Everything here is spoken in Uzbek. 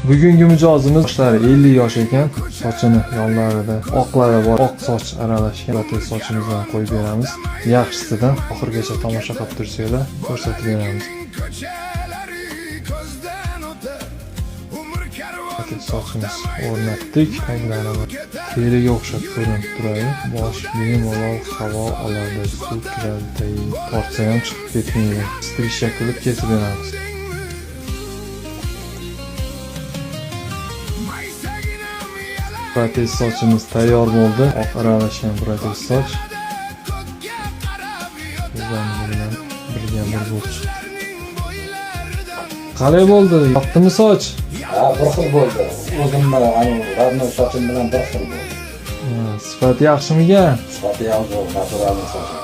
Bugungi mijozimiz yoshlari 50 yosh ekan. Sochini yonlarida oqlari bor, oq soch aralashgan. Tez sochimizdan qo'yib beramiz. Yaxshisidan oxirgacha tomosha qilib tursanglar, ko'rsatib beramiz. Sochimiz o'rnatdik. Teriga o'xshab ko'rinib turadi. Bosh bemalol havo oladi, suv kiradi. Tortsa ham chiqib ketmaydi. Strichcha qilib kesib beramiz. Protez sochimiz tayyor bo'ldi. Oq aralashgan protez soch. Bizdan bilan birga bir bo'ldi. Qalay bo'ldi? Yoqdimi soch? Ha, bir xil bo'ldi. O'zimni radnoy sochim bilan bir xil bo'ldi. Sifati yaxshimikan? Sifati yaxshi, natural soch.